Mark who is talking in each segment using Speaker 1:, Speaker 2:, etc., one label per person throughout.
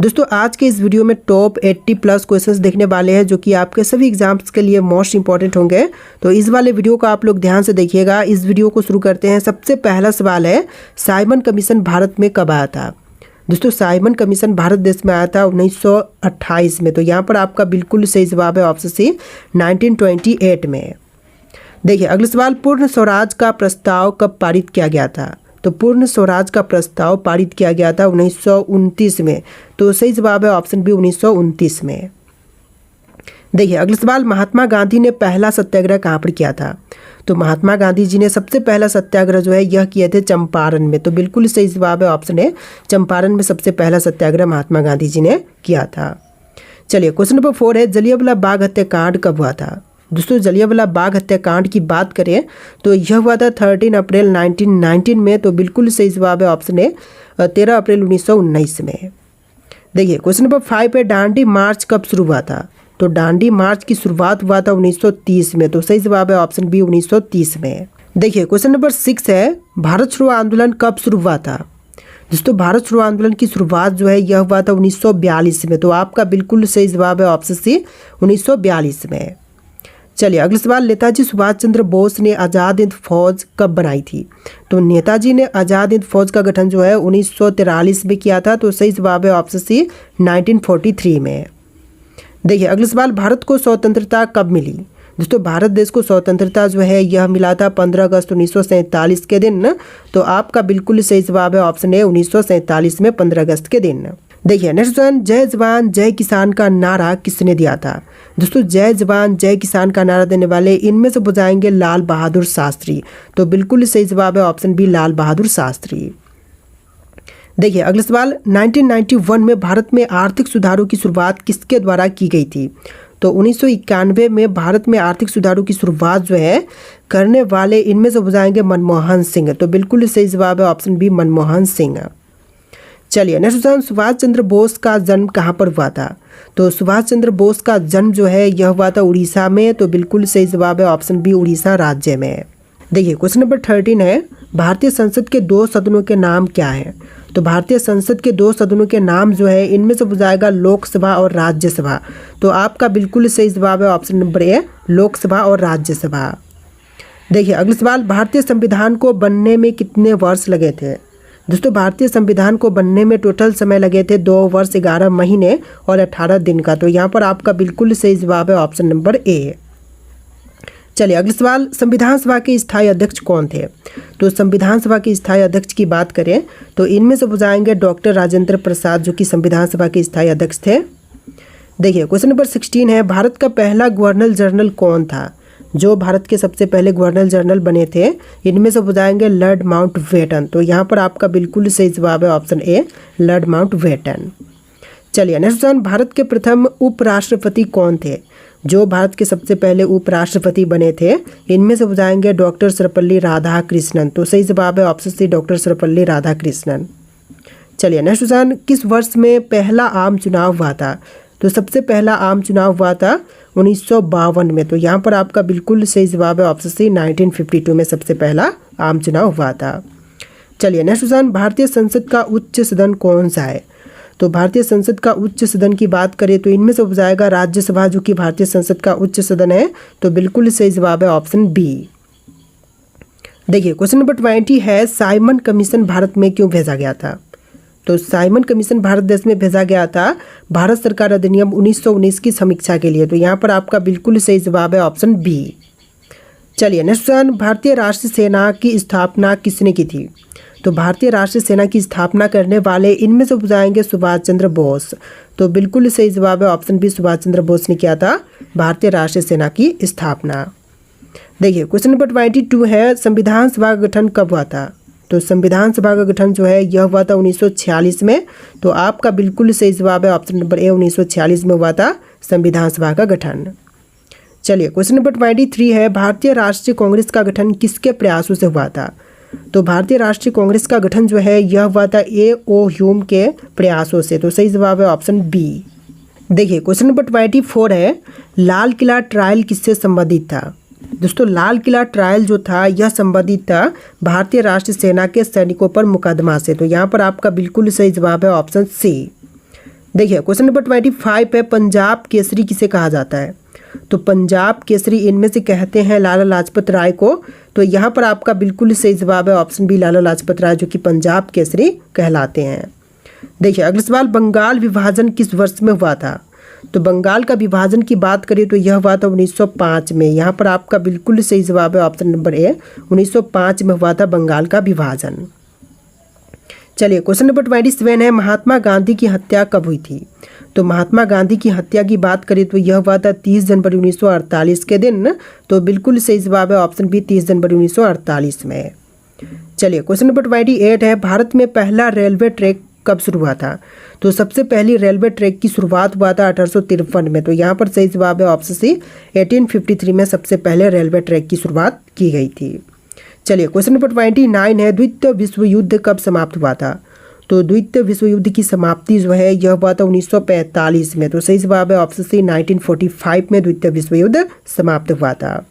Speaker 1: दोस्तों आज के इस वीडियो में टॉप 80 प्लस क्वेश्चंस देखने वाले हैं जो कि आपके सभी एग्जाम्स के लिए मोस्ट इंपॉर्टेंट होंगे। तो इस वाले वीडियो को आप लोग ध्यान से देखिएगा। इस वीडियो को शुरू करते हैं। सबसे पहला सवाल है, साइमन कमीशन भारत में कब आया था? दोस्तों साइमन कमीशन भारत देश में आया था 1928 में। तो यहाँ पर आपका बिल्कुल सही जवाब है ऑप्शन सी 1928 में। देखिए अगला सवाल, पूर्ण स्वराज का प्रस्ताव कब पारित किया गया था? तो पूर्ण स्वराज का प्रस्ताव पारित किया गया था 1929 में। तो सही जवाब है ऑप्शन बी 1929 में। देखिए अगला सवाल, महात्मा गांधी ने पहला सत्याग्रह कहाँ पर किया था? तो महात्मा गांधी जी ने सबसे पहला सत्याग्रह जो है यह किए थे चंपारण में। तो बिल्कुल सही जवाब है ऑप्शन है चंपारण में सबसे पहला सत्याग्रह महात्मा गांधी जी ने किया था। चलिए क्वेश्चन नंबर 4 है, जलियांवाला बाग हत्याकांड कब हुआ था? दोस्तों जलियांवाला बाग हत्याकांड की बात करें तो यह हुआ था 13 अप्रैल 1919 में। तो बिल्कुल सही जवाब है ऑप्शन है 13 अप्रैल 1919 में। देखिए क्वेश्चन नंबर 5 है, दांडी मार्च कब शुरू हुआ था? तो दांडी मार्च की शुरुआत हुआ था 1930 में। तो सही जवाब है ऑप्शन बी 1930 में। देखिए क्वेश्चन नंबर 6 है, भारत छोड़ो आंदोलन कब शुरू हुआ था? दोस्तों भारत छोड़ो आंदोलन की शुरुआत जो है यह हुआ था 1942 में। तो आपका बिल्कुल सही जवाब है ऑप्शन सी 1942 में। चलिए अगला सवाल, नेताजी सुभाष चंद्र बोस ने आज़ाद हिंद फौज कब बनाई थी? तो नेताजी ने आज़ाद हिंद फौज का गठन जो है 1943 में किया था। तो सही जवाब है ऑप्शन सी 1943 में। देखिए अगला सवाल, भारत को स्वतंत्रता कब मिली? दोस्तों भारत देश को स्वतंत्रता जो है यह मिला था 15 अगस्त 1947 के दिन। तो आपका बिल्कुल सही जवाब है ऑप्शन है 1947 में 15 अगस्त के दिन। देखिए नेक्स्ट वन, जय जवान जय किसान का नारा किसने दिया था? दोस्तों जय जवान जय किसान का नारा देने वाले इनमें से बुझाएंगे लाल बहादुर शास्त्री। तो बिल्कुल सही जवाब है ऑप्शन बी लाल बहादुर शास्त्री। देखिए अगला सवाल, 1991 में भारत में आर्थिक सुधारों की शुरुआत किसके द्वारा की गई थी? तो 1991 में भारत में आर्थिक सुधारों की शुरुआत जो है करने वाले इनमें से बुझाएंगे मनमोहन सिंह। तो बिल्कुल सही जवाब है ऑप्शन बी मनमोहन सिंह। चलिए नेक्स्ट क्वेश्चन, सुभाष चंद्र बोस का जन्म कहाँ पर हुआ था? तो सुभाष चंद्र बोस का जन्म जो है यह हुआ था उड़ीसा में। तो बिल्कुल सही जवाब है ऑप्शन बी उड़ीसा राज्य में। देखिए क्वेश्चन नंबर 13 है, भारतीय संसद के 2 सदनों के नाम क्या है? तो भारतीय संसद के 2 सदनों के नाम जो है इनमें से बुझाएगा लोकसभा और राज्यसभा। तो आपका बिल्कुल सही जवाब है ऑप्शन नंबर ए लोकसभा और राज्यसभा। देखिए अगला सवाल, भारतीय संविधान को बनने में कितने वर्ष लगे थे? दोस्तों भारतीय संविधान को बनने में टोटल समय लगे थे 2 वर्ष 11 महीने और 18 दिन का। तो यहाँ पर आपका बिल्कुल सही जवाब है ऑप्शन नंबर ए। चलिए अगला सवाल, संविधान सभा के स्थायी अध्यक्ष कौन थे? तो संविधान सभा के स्थायी अध्यक्ष की बात करें तो इनमें से बुझाएंगे डॉक्टर राजेंद्र प्रसाद जो कि संविधान सभा के स्थायी अध्यक्ष थे। देखिए क्वेश्चन नंबर 16 है, भारत का पहला गवर्नर जनरल कौन था? जो भारत के सबसे पहले गवर्नर जनरल बने थे इनमें से बुझाएंगे लॉर्ड माउंटबेटन। तो यहाँ पर आपका बिल्कुल सही जवाब है ऑप्शन ए लॉर्ड माउंटबेटन। चलिए नेक्स्ट क्वेश्चन, भारत के प्रथम उपराष्ट्रपति कौन थे? जो भारत के सबसे पहले उपराष्ट्रपति बने थे इनमें से बुझाएंगे डॉक्टर सर्वपल्ली राधाकृष्णन। तो सही जवाब है option C doctor Sarvepalli Radhakrishnan. चलिए नेक्स्ट क्वेश्चन, किस वर्ष में पहला आम चुनाव हुआ था? तो सबसे पहला आम चुनाव हुआ था 1952 में। तो यहाँ पर आपका बिल्कुल सही जवाब है ऑप्शन सी 1952 में सबसे पहला आम चुनाव हुआ था। चलिए नेक्स्ट क्वेश्चन, भारतीय संसद का उच्च सदन कौन सा है? तो भारतीय संसद का उच्च सदन की बात करें तो इनमें से बुझाएगा राज्यसभा जो कि भारतीय संसद का उच्च सदन है। तो बिल्कुल सही जवाब है ऑप्शन बी। देखिए क्वेश्चन नंबर 20 है, साइमन कमीशन भारत में क्यों भेजा गया था? तो साइमन कमीशन भारत देश में भेजा गया था भारत सरकार अधिनियम 1919 की समीक्षा के लिए। तो यहाँ पर आपका बिल्कुल सही जवाब है ऑप्शन बी। चलिए नेक्स्ट क्वेश्चन, भारतीय राष्ट्रीय सेना की स्थापना किसने की थी? तो भारतीय राष्ट्रीय सेना की स्थापना करने वाले इनमें से बुझाएंगे सुभाष चंद्र बोस। तो बिल्कुल सही जवाब है ऑप्शन बी सुभाष चंद्र बोस ने किया था भारतीय राष्ट्रीय सेना की स्थापना। देखिए क्वेश्चन नंबर 22 है, संविधान सभा का गठन कब हुआ था? तो संविधान सभा का गठन जो है यह हुआ था 1946 में। तो आपका बिल्कुल सही जवाब है ऑप्शन नंबर ए 1946 में हुआ था संविधान सभा का गठन। चलिए क्वेश्चन नंबर 23 है, भारतीय राष्ट्रीय कांग्रेस का गठन किसके प्रयासों से हुआ था? तो भारतीय राष्ट्रीय कांग्रेस का गठन जो है यह हुआ था ए.ओ. ह्यूम के प्रयासों से। तो सही जवाब है ऑप्शन बी। देखिए क्वेश्चन नंबर 24 है, लाल किला ट्रायल किससे संबंधित था? दोस्तों लाल किला ट्रायल जो था यह संबंधित था भारतीय राष्ट्रीय सेना के सैनिकों पर मुकदमा से। तो यहाँ पर आपका बिल्कुल सही जवाब है ऑप्शन सी। देखिए क्वेश्चन नंबर 25 है, पंजाब केसरी किसे कहा जाता है? तो पंजाब केसरी इनमें से कहते हैं लाला लाजपत राय को। तो यहाँ पर आपका बिल्कुल सही जवाब है ऑप्शन बी, लाला लाजपत राय, जो कि पंजाब केसरी कहलाते हैं। देखिए अगला सवाल, बंगाल विभाजन किस वर्ष में हुआ था? तो बंगाल का विभाजन की बात करें तो यह हुआ था 1905 में। यहाँ पर आपका बिल्कुल सही जवाब है ऑप्शन नंबर ए, 1905 में हुआ था बंगाल का विभाजन। चलिए क्वेश्चन नंबर 27 है, महात्मा गांधी की हत्या कब हुई थी? तो महात्मा गांधी की हत्या की बात करें तो यह हुआ था 30 जनवरी 1948 के दिन। तो बिल्कुल सही जवाब है ऑप्शन बी, 30 जनवरी 1948 में। चलिए क्वेश्चन नंबर 28 है, भारत में पहला रेलवे ट्रैक कब शुरू हुआ था? तो सबसे पहली रेलवे ट्रैक की शुरुआत हुआ था 1853 में। तो यहाँ पर सही जवाब है ऑप्शन सी, 1853 में सबसे पहले रेलवे ट्रैक की शुरुआत की गई थी। चलिए क्वेश्चन नंबर 29 है, द्वितीय विश्व युद्ध कब समाप्त हुआ था? तो द्वितीय विश्व युद्ध की समाप्ति जो है यह हुआ था 1945 में। तो सही जवाब है ऑप्शन सी, 1945 में द्वितीय विश्व युद्ध समाप्त हुआ था।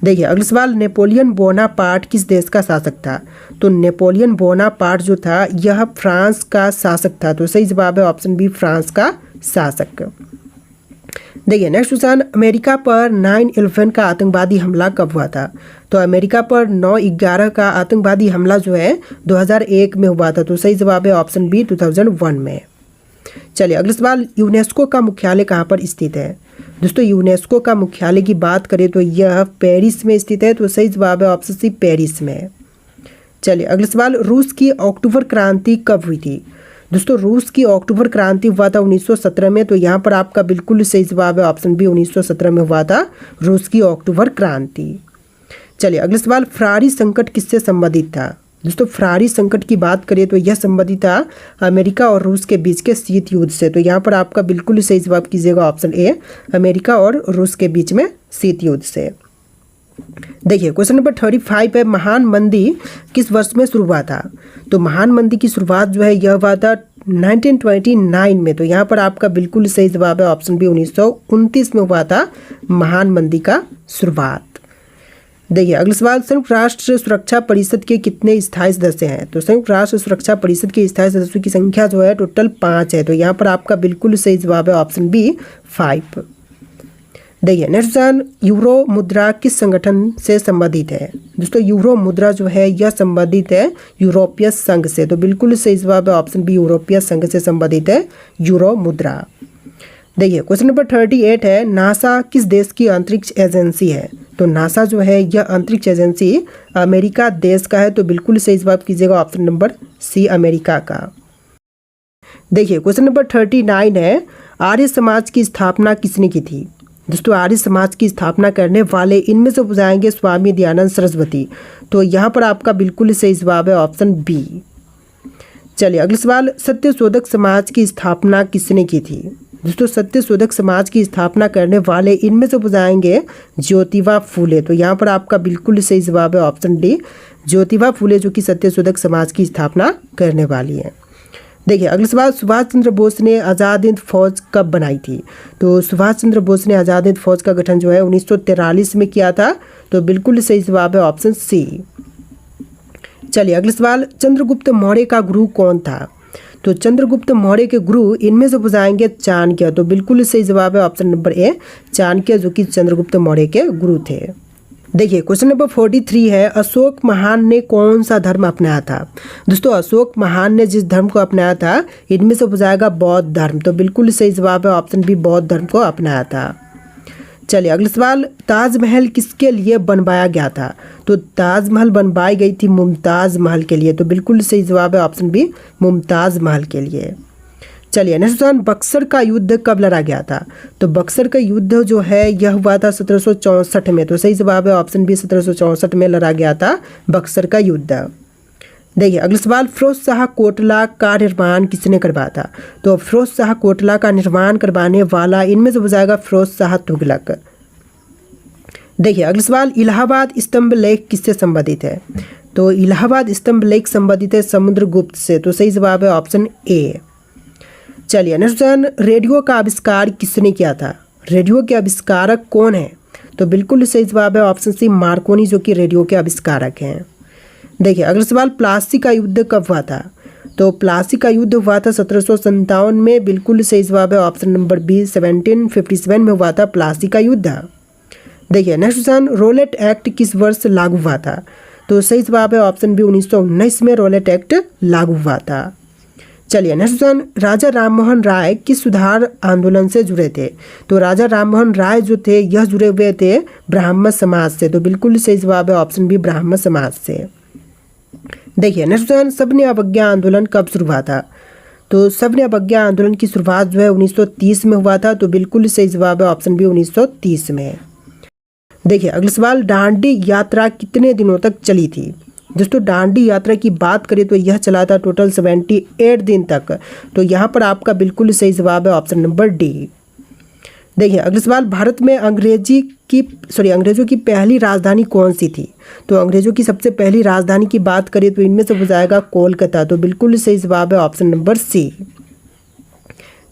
Speaker 1: देखिए अगला सवाल, नेपोलियन बोनापार्ट किस देश का शासक था? तो नेपोलियन बोनापार्ट जो था यह फ्रांस का शासक था। तो सही जवाब है ऑप्शन बी, फ्रांस का शासक। देखिए नेक्स्ट क्वेश्चन, अमेरिका पर 9/11 का आतंकवादी हमला कब हुआ था? तो अमेरिका पर 9/11 का आतंकवादी हमला जो है 2001 में हुआ था। तो सही जवाब है ऑप्शन बी, 2001 में। चलिए अगला सवाल, यूनेस्को का मुख्यालय कहाँ पर स्थित है? दोस्तों यूनेस्को का मुख्यालय की बात करें तो यह पेरिस में स्थित है। तो सही जवाब है ऑप्शन सी, पेरिस में। चलिए अगला सवाल, रूस की अक्टूबर क्रांति कब हुई थी? दोस्तों रूस की अक्टूबर क्रांति हुआ था 1917 में। तो यहाँ पर आपका बिल्कुल सही जवाब है ऑप्शन बी, 1917 में हुआ था रूस की अक्टूबर क्रांति। चलिए अगला सवाल, फरारी संकट किससे संबंधित था? दोस्तों फरारी संकट की बात करें तो यह संबंधित था अमेरिका और रूस के बीच के शीत युद्ध से। तो यहाँ पर आपका बिल्कुल सही जवाब कीजिएगा ऑप्शन ए, अमेरिका और रूस के बीच में शीत युद्ध से। देखिए क्वेश्चन नंबर 35 है, महान मंदी किस वर्ष में शुरू हुआ था? तो महान मंदी की शुरुआत जो है यह हुआ था 1929 में। तो यहाँ पर आपका बिल्कुल सही जवाब है ऑप्शन बी, 1929 में हुआ था महान मंदी का शुरुआत। देखिए अगला सवाल, संयुक्त राष्ट्र सुरक्षा परिषद के कितने स्थायी सदस्य हैं? तो संयुक्त राष्ट्र सुरक्षा परिषद के स्थायी सदस्यों की संख्या जो है टोटल 5 है। तो यहाँ पर आपका बिल्कुल सही जवाब है ऑप्शन बी, 5। देखिए नेक्स्ट क्वेश्चन, यूरो मुद्रा किस संगठन से संबंधित है? दोस्तों यूरो मुद्रा जो है यह संबंधित है यूरोपीय संघ से। तो बिल्कुल सही जवाब है ऑप्शन बी, यूरोपीय संघ से संबंधित है यूरो मुद्रा। देखिए क्वेश्चन नंबर 38 है, नासा किस देश की अंतरिक्ष एजेंसी है? तो नासा जो है यह अंतरिक्ष एजेंसी अमेरिका देश का है। तो बिल्कुल सही जवाब कीजिएगा ऑप्शन नंबर सी, अमेरिका का। देखिए क्वेश्चन नंबर 39 है, आर्य समाज की स्थापना किसने की थी? दोस्तों आर्य समाज की स्थापना करने वाले इनमें से बुझाएंगे स्वामी दयानंद सरस्वती। तो यहाँ पर आपका बिल्कुल सही जवाब है ऑप्शन बी। चलिए अगला सवाल, सत्यशोधक समाज की स्थापना किसने की थी? दोस्तों सत्यशोधक समाज की स्थापना करने वाले इनमें से बुझाएंगे ज्योतिबा फूले। तो यहाँ पर आपका बिल्कुल सही जवाब है ऑप्शन डी, ज्योतिबा फूले, जो कि सत्यशोधक समाज की स्थापना करने वाली है। देखिए अगला सवाल, सुभाष चंद्र बोस ने आज़ाद हिंद फौज कब बनाई थी? तो सुभाष चंद्र बोस ने आज़ाद हिंद फौज का गठन जो है 1943 में किया था। तो बिल्कुल सही जवाब है ऑप्शन सी। चलिए अगला सवाल, चंद्रगुप्त मौर्य का गुरु कौन था? तो चंद्रगुप्त मौर्य के गुरु इनमें से बुझाएंगे चाणक्य। तो बिल्कुल सही जवाब है ऑप्शन नंबर ए, चाणक्य, जो कि चंद्रगुप्त मौर्य के गुरु थे। देखिए क्वेश्चन नंबर 43 है, अशोक महान ने कौन सा धर्म अपनाया था? दोस्तों अशोक महान ने जिस धर्म को अपनाया था इनमें से बुझाएगा बौद्ध धर्म। तो बिल्कुल सही जवाब है ऑप्शन बी, बौद्ध धर्म को अपनाया था। चलिए अगला सवाल, ताजमहल किसके लिए बनवाया गया था? तो ताजमहल बनवाई गई थी मुमताज़ महल के लिए। तो बिल्कुल सही जवाब है ऑप्शन बी, मुमताज़ महल के लिए। चलिए नेक्स्ट क्वेश्चन, बक्सर का युद्ध कब लड़ा गया था? तो बक्सर का युद्ध जो है यह हुआ था 1764 में। तो सही जवाब है ऑप्शन बी, 1764 में लड़ा गया था बक्सर का युद्ध। देखिए अगला सवाल, फिरोज शाह कोटला का निर्माण किसने करवाया था? तो फिरोज शाह कोटला का निर्माण करवाने वाला इनमें से बुझाएगा फिरोज शाह तुगलक। देखिए अगला सवाल, इलाहाबाद स्तंभ लेख किससे संबंधित है? तो इलाहाबाद स्तंभ लेख संबंधित है समुद्रगुप्त से। तो सही जवाब है ऑप्शन ए। चलिए नेक्स्ट क्वेश्चन, रेडियो का आविष्कार किसने किया था? रेडियो के आविष्कारक कौन है? तो बिल्कुल सही जवाब है ऑप्शन सी, मार्कोनी, जो कि रेडियो के आविष्कारक हैं। देखिए अगला सवाल, प्लासी का युद्ध कब हुआ था? तो प्लासी का युद्ध हुआ था 1757 में, बिल्कुल सही जवाब है ऑप्शन नंबर बी। 1757 में हुआ था प्लासी का युद्ध। देखिए नेक्स्ट क्वेश्चन, रोलेट एक्ट किस वर्ष लागू हुआ था? तो सही जवाब है ऑप्शन बी 1919 में रोलेट एक्ट लागू हुआ था। चलिए नेक्स्ट क्वेश्चन, राजा राममोहन राय किस सुधार आंदोलन से जुड़े थे? तो राजा राममोहन राय जो थे यह जुड़े हुए थे ब्राह्मण समाज से, तो बिल्कुल सही जवाब है ऑप्शन बी ब्राह्मण समाज से। देखिए नेक्स्ट क्वेश्चन, सविनय अवज्ञा आंदोलन कब शुरू हुआ था? तो सविनय अवज्ञा आंदोलन की शुरुआत जो है 1930 में हुआ था, तो बिल्कुल सही जवाब है ऑप्शन बी 1930 में। देखिए अगला सवाल, दांडी यात्रा कितने दिनों तक चली थी? दोस्तों दांडी यात्रा की बात करें तो यह चला था टोटल 78 दिन तक, तो यहाँ पर आपका बिल्कुल सही जवाब है ऑप्शन नंबर डी। देखिए अगला सवाल, भारत में अंग्रेजों की पहली राजधानी कौन सी थी? तो अंग्रेजों की सबसे पहली राजधानी की बात करें तो इनमें से हो जाएगा कोलकाता, तो बिल्कुल सही जवाब है ऑप्शन नंबर सी।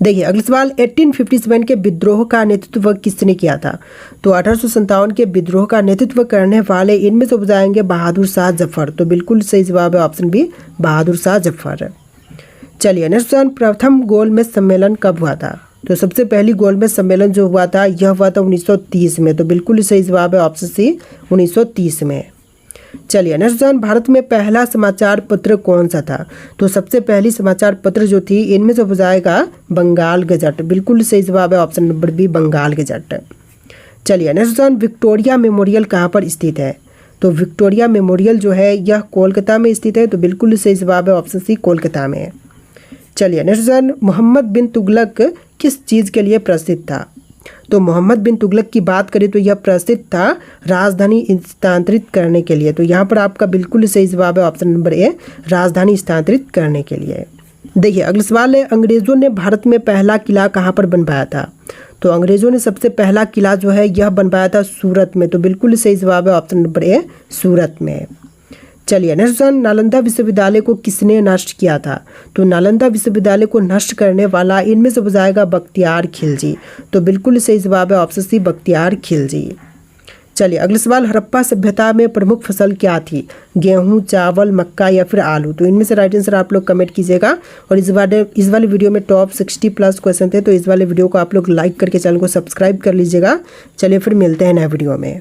Speaker 1: देखिए अगला सवाल, 1857 के विद्रोह का नेतृत्व किसने किया था? तो 1857 के विद्रोह का नेतृत्व करने वाले इनमें से हो जाएंगे बहादुर शाह जफर, तो बिल्कुल सही जवाब है ऑप्शन बी बहादुर शाह जफर। चलिए नेक्स्ट क्वेश्चन, प्रथम गोलमेज सम्मेलन कब हुआ था? तो सबसे पहली गोलमेज सम्मेलन जो हुआ था यह हुआ था 1930 में, तो बिल्कुल सही जवाब है ऑप्शन सी 1930 में। चलिए नेक्स्ट क्वेश्चन, भारत में पहला समाचार पत्र कौन सा था? तो सबसे पहली समाचार पत्र जो थी इनमें से हो जाएगा बंगाल गजट, बिल्कुल सही जवाब है option number B Bengal Gazette. चलिए नेक्स्ट क्वेश्चन, विक्टोरिया मेमोरियल कहाँ पर स्थित है? तो विक्टोरिया मेमोरियल जो है यह कोलकाता में स्थित है, तो बिल्कुल सही जवाब है ऑप्शन सी कोलकाता में। चलिए नेक्स्ट क्वेश्चन, मोहम्मद बिन तुगलक किस चीज़ के लिए प्रसिद्ध था? तो मोहम्मद बिन तुगलक की बात करें तो यह प्रसिद्ध था राजधानी स्थानांतरित करने के लिए, तो यहाँ पर आपका बिल्कुल सही जवाब है ऑप्शन नंबर ए राजधानी स्थानांतरित करने के लिए। देखिए अगला सवाल है, अंग्रेजों ने भारत में पहला किला कहाँ पर बनवाया था? तो अंग्रेजों ने सबसे पहला किला जो है यह बनवाया था सूरत में, तो बिल्कुल सही जवाब है ऑप्शन नंबर ए सूरत में। चलिए नेक्स्ट क्वेश्चन, नालंदा विश्वविद्यालय को किसने नष्ट किया था? तो नालंदा विश्वविद्यालय को नष्ट करने वाला इनमें से हो जाएगा बख्तियार खिलजी, तो बिल्कुल सही जवाब है ऑप्शन सी बख्तियार खिलजी। चलिए अगला सवाल, हड़प्पा सभ्यता में प्रमुख फसल क्या थी? गेहूं, चावल, मक्का या फिर आलू? तो इनमें से राइट आंसर आप लोग कमेंट कीजिएगा। और इस वाले वीडियो में टॉप 60+ क्वेश्चन थे, तो इस वाले वीडियो को आप लोग लाइक करके चैनल को सब्सक्राइब कर लीजिएगा। चलिए फिर मिलते हैं नए वीडियो में।